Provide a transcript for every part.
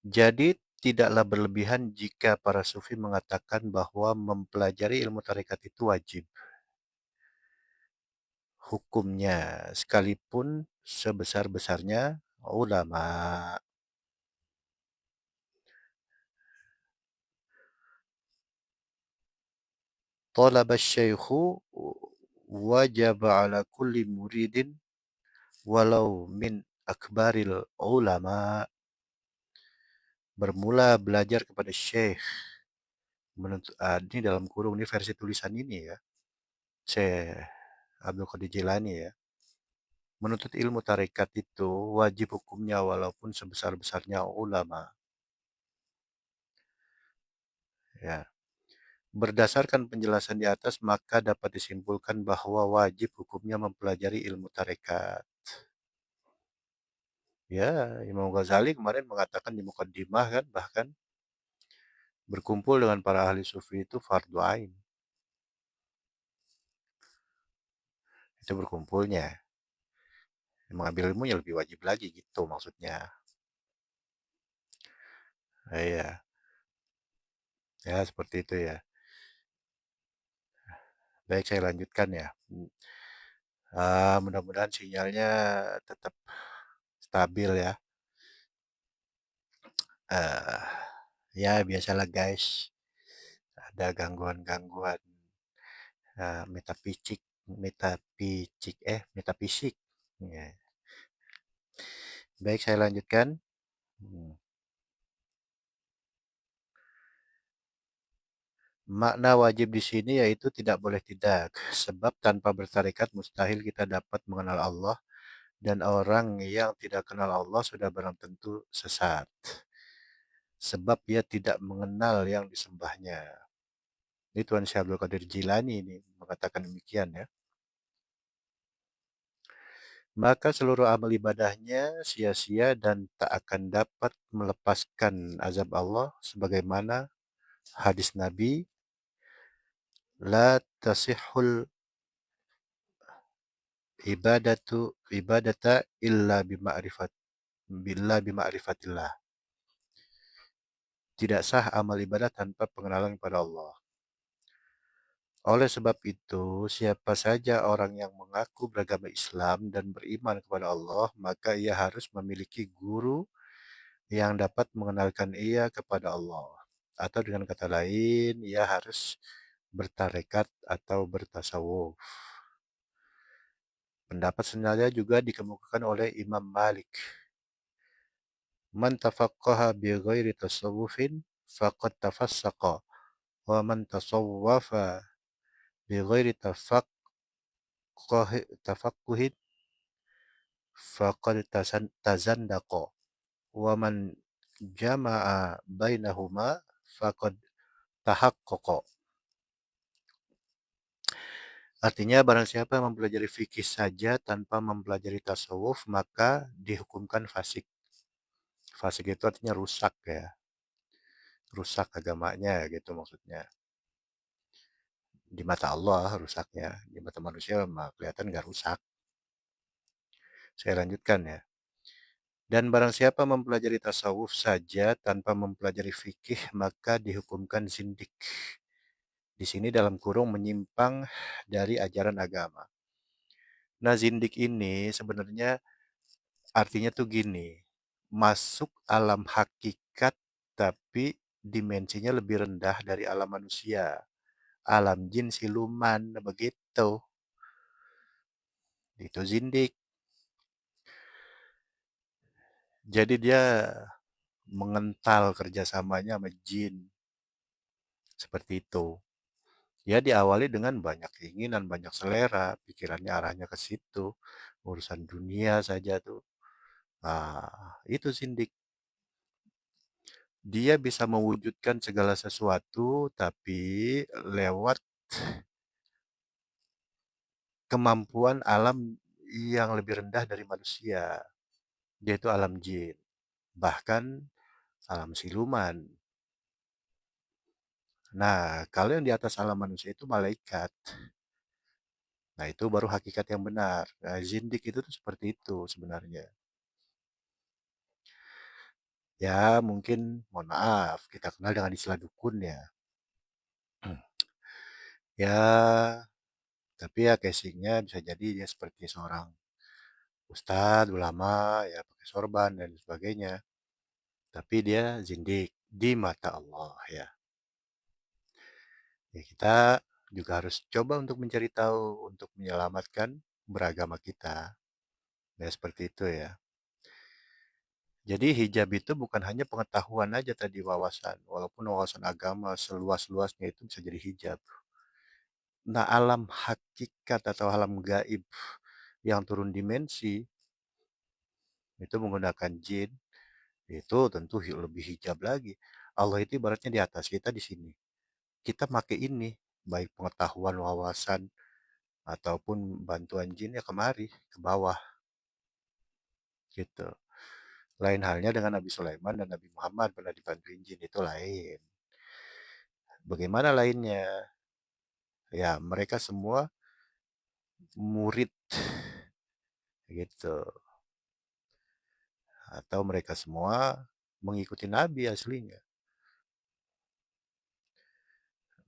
Jadi tidaklah berlebihan jika para sufi mengatakan bahwa mempelajari ilmu tarekat itu wajib hukumnya sekalipun sebesar-besarnya ulama. Talaba syaikhu wajib ala kulli muridin walau min akbaril ulama. Bermula belajar kepada syekh ini dalam kurung ini versi tulisan ini ya. Syekh Abdul Qadir Jilani ya. Menuntut ilmu tarekat itu wajib hukumnya walaupun sebesar-besarnya ulama. Ya. Berdasarkan penjelasan di atas, maka dapat disimpulkan bahwa wajib hukumnya mempelajari ilmu tarekat. Ya, Imam Ghazali kemarin mengatakan di Muqaddimah kan, bahkan berkumpul dengan para ahli sufi itu fardu ain. Itu berkumpulnya. Mengambil ilmu yang lebih wajib lagi gitu maksudnya. Iya, ya seperti itu ya. Baik, saya lanjutkan ya. Mudah-mudahan sinyalnya tetap stabil ya. Uh, ya biasalah guys, ada gangguan-gangguan metafisik, metafisik. Ya. Baik, saya lanjutkan. Hmm. Makna wajib di sini yaitu tidak boleh tidak, sebab tanpa bertarekat mustahil kita dapat mengenal Allah dan orang yang tidak kenal Allah sudah barang tentu sesat. Sebab ia tidak mengenal yang disembahnya. Ini Tuan Syekh Abdul Qadir Jilani ini mengatakan demikian ya. Maka seluruh amal ibadahnya sia-sia dan tak akan dapat melepaskan azab Allah sebagaimana hadis Nabi la tasihul ibadata illa bima'rifatillah. Tidak sah amal ibadah tanpa pengenalan kepada Allah. Oleh sebab itu, siapa saja orang yang mengaku beragama Islam dan beriman kepada Allah, maka ia harus memiliki guru yang dapat mengenalkan ia kepada Allah. Atau dengan kata lain, ia harus bertarekat atau bertasawuf. Pendapat senada juga dikemukakan oleh Imam Malik. Man tafaqqaha bi ghairi tasawufin faqad tafassaqa wa man tasawwafa bi ghairi tafaqquhin faqad tazandaqa wa man jama'a bainahuma faqad tahaqqaqa. Artinya barang siapa yang mempelajari fikih saja tanpa mempelajari tasawuf maka dihukumkan fasik. Fasik itu artinya rusak ya. Rusak agamanya gitu maksudnya. Di mata Allah rusaknya, di mata manusia mah kelihatan nggak rusak. Saya lanjutkan ya. Dan barang siapa mempelajari tasawuf saja tanpa mempelajari fikih maka dihukumkan zindik. Di sini dalam kurung menyimpang dari ajaran agama. Nah, zindik ini sebenarnya artinya tuh gini, masuk alam hakikat tapi dimensinya lebih rendah dari alam manusia. Alam jin siluman, begitu. Itu zindik. Jadi dia mengental kerjasamanya sama jin. Seperti itu. Ya diawali dengan banyak keinginan, banyak selera, pikirannya arahnya ke situ. Urusan dunia saja tuh. Nah, itu zindik. Dia bisa mewujudkan segala sesuatu, tapi lewat kemampuan alam yang lebih rendah dari manusia, yaitu alam jin. Bahkan alam siluman. Nah, kalau yang di atas alam manusia itu malaikat. Nah, itu baru hakikat yang benar. Nah, zindik itu tuh seperti itu sebenarnya. Ya mungkin mohon maaf kita kenal dengan istilah dukun ya. Ya, tapi ya casingnya bisa jadi dia seperti seorang ustadz, ulama, ya pakai sorban dan sebagainya. Tapi dia zindik di mata Allah ya. Ya kita juga harus coba untuk mencari tahu untuk menyelamatkan beragama kita. Ya seperti itu ya. Jadi hijab itu bukan hanya pengetahuan aja tadi wawasan, walaupun wawasan agama seluas-luasnya itu bisa jadi hijab. Nah, alam hakikat atau alam gaib yang turun dimensi itu menggunakan jin, itu tentu lebih hijab lagi. Allah itu ibaratnya di atas, kita di sini. Kita pakai ini, baik pengetahuan, wawasan, ataupun bantuan jin ya kemari, ke bawah gitu. Lain halnya dengan Nabi Sulaiman dan Nabi Muhammad pernah dibantuin jin itu lain. Bagaimana lainnya? Ya, mereka semua murid gitu. Atau mereka semua mengikuti Nabi aslinya.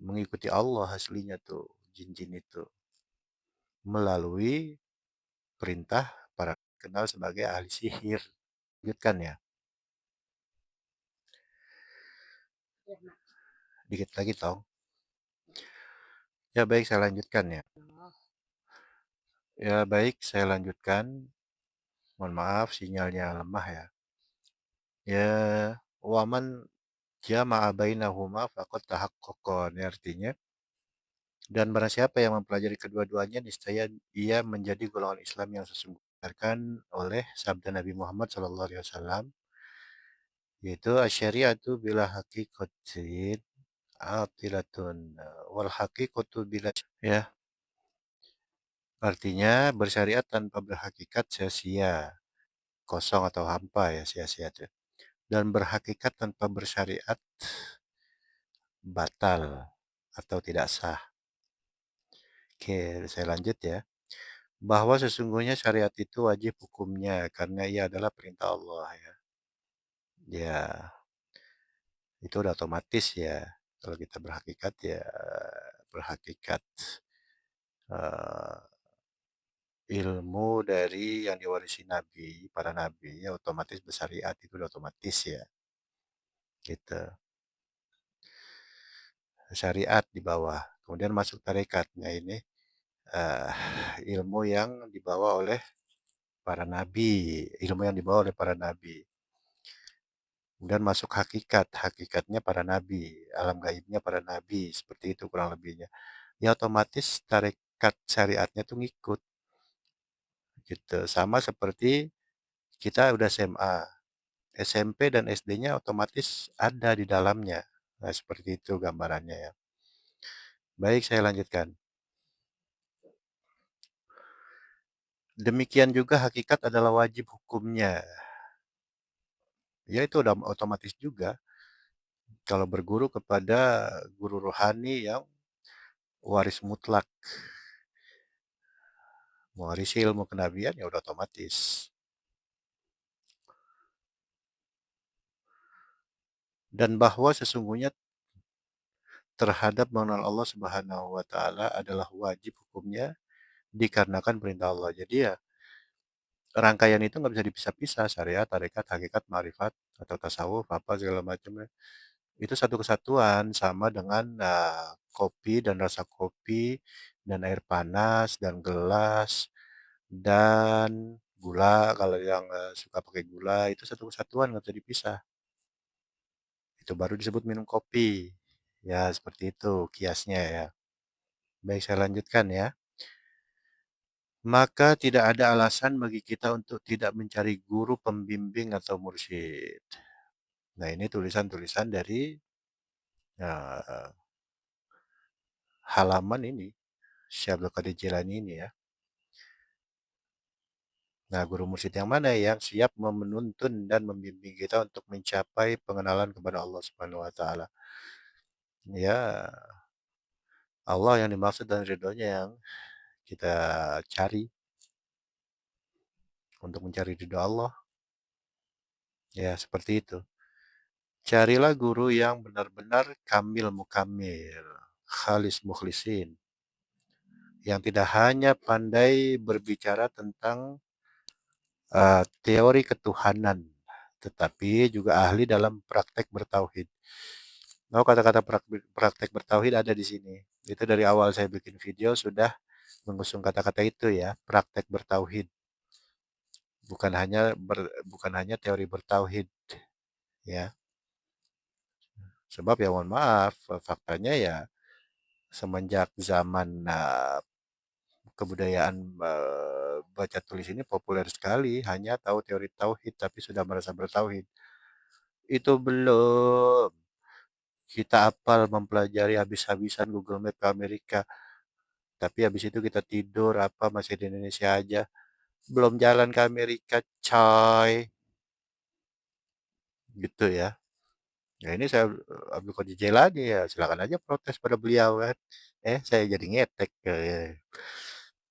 Mengikuti Allah aslinya tuh, jin-jin itu. Melalui perintah para kenal sebagai ahli sihir. Lanjutkan ya. Dikit lagi tong. Ya baik saya lanjutkan ya. Ya baik saya lanjutkan. Mohon maaf sinyalnya lemah ya. Ya waman jama'a bainahuma faqad tahaqqaqa. Ini artinya dan barang siapa yang mempelajari kedua-duanya niscaya ia menjadi golongan Islam yang sesungguhnya oleh sabda Nabi Muhammad SAW yaitu asyariatu bila haqiqatin atilatun wal haqiqatu bila ya artinya bersyariat tanpa berhakikat sia-sia kosong atau hampa ya sia-sia itu dan berhakikat tanpa bersyariat batal atau tidak sah. Oke, saya lanjut ya. Bahwa sesungguhnya syariat itu wajib hukumnya karena ia adalah perintah Allah ya. Ya, itu udah otomatis ya. Kalau kita berhakikat ya berhakikat eh, ilmu dari yang diwarisi Nabi, para Nabi ya otomatis bersyariat itu udah otomatis ya. Gitu. Syariat di bawah. Kemudian masuk tarekat. Nah ini eh, ilmu yang dibawa oleh para nabi, ilmu yang dibawa oleh para nabi. Kemudian masuk hakikat, hakikatnya para nabi, alam gaibnya para nabi, seperti itu kurang lebihnya. Ya otomatis tarekat syariatnya tuh ngikut gitu. Sama seperti kita udah SMA, SMP dan SD-nya otomatis ada di dalamnya. Nah, seperti itu gambarannya ya. Baik, saya lanjutkan. Demikian juga hakikat adalah wajib hukumnya. Ya itu udah otomatis juga. Kalau berguru kepada guru rohani yang waris mutlak, mewarisi ilmu kenabian ya udah otomatis. Dan bahwa sesungguhnya terhadap mengenal Allah Subhanahu wa taala adalah wajib hukumnya dikarenakan perintah Allah. Jadi ya rangkaian itu nggak bisa dipisah-pisah syariat, tarekat, hakikat, marifat atau tasawuf apa segala macamnya. Itu satu kesatuan sama dengan kopi dan rasa kopi dan air panas dan gelas dan gula kalau yang suka pakai gula itu satu kesatuan nggak bisa dipisah. Itu baru disebut minum kopi. Ya seperti itu kiasnya ya. Baik saya lanjutkan ya. Maka tidak ada alasan bagi kita untuk tidak mencari guru pembimbing atau mursyid. Nah ini tulisan-tulisan dari uh, halaman ini Syekh Abdul Qadir Jilani ini ya. Nah, guru mursyid yang mana yang siap menuntun dan membimbing kita untuk mencapai pengenalan kepada Allah Subhanahu wa taala. Ya, Allah yang dimaksud dan ridhonya yang kita cari untuk mencari ridho Allah. Ya, seperti itu. Carilah guru yang benar-benar kamil mukamil, khalis mukhlisin, yang tidak hanya pandai berbicara tentang teori ketuhanan, tetapi juga ahli dalam praktek bertauhid. Oh, kata-kata praktek bertauhid ada di sini. Itu dari awal saya bikin video sudah mengusung kata-kata itu ya, praktek bertauhid. Bukan hanya teori bertauhid ya. Sebab ya mohon maaf, faktanya ya semenjak zaman kebudayaan baca tulis ini populer sekali, hanya tahu teori tauhid tapi sudah merasa bertauhid. Itu belum. Kita apal mempelajari habis-habisan Google Map ke Amerika, tapi habis itu kita tidur apa masih di Indonesia aja. Belum jalan ke Amerika, coy. Gitu ya. Ya ini saya Abdul Qadir Jailani ya silakan aja protes pada beliau kan. Saya jadi ngetek.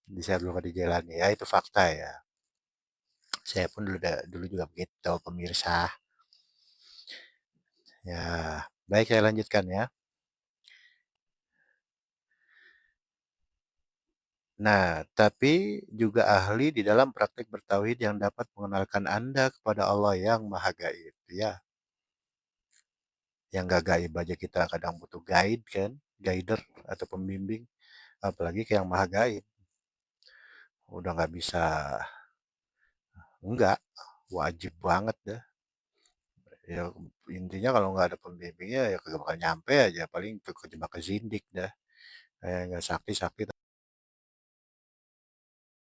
Di saya Abdul Qadir Jailani ya itu fakta ya. Saya pun dulu juga begitu pemirsa. Ya, baik saya lanjutkan ya. Nah, tapi juga ahli di dalam praktek bertauhid yang dapat mengenalkan Anda kepada Allah yang Maha Gaib, ya. Yang gak gaib aja kita kadang butuh guide kan, guider atau pembimbing, apalagi ke yang Maha Gaib. Udah nggak bisa, enggak, wajib banget dah. Ya intinya kalau nggak ada pembimbingnya ya kagak bakal nyampe aja, paling kejebak ke zindik dah. Nggak sakti-sakti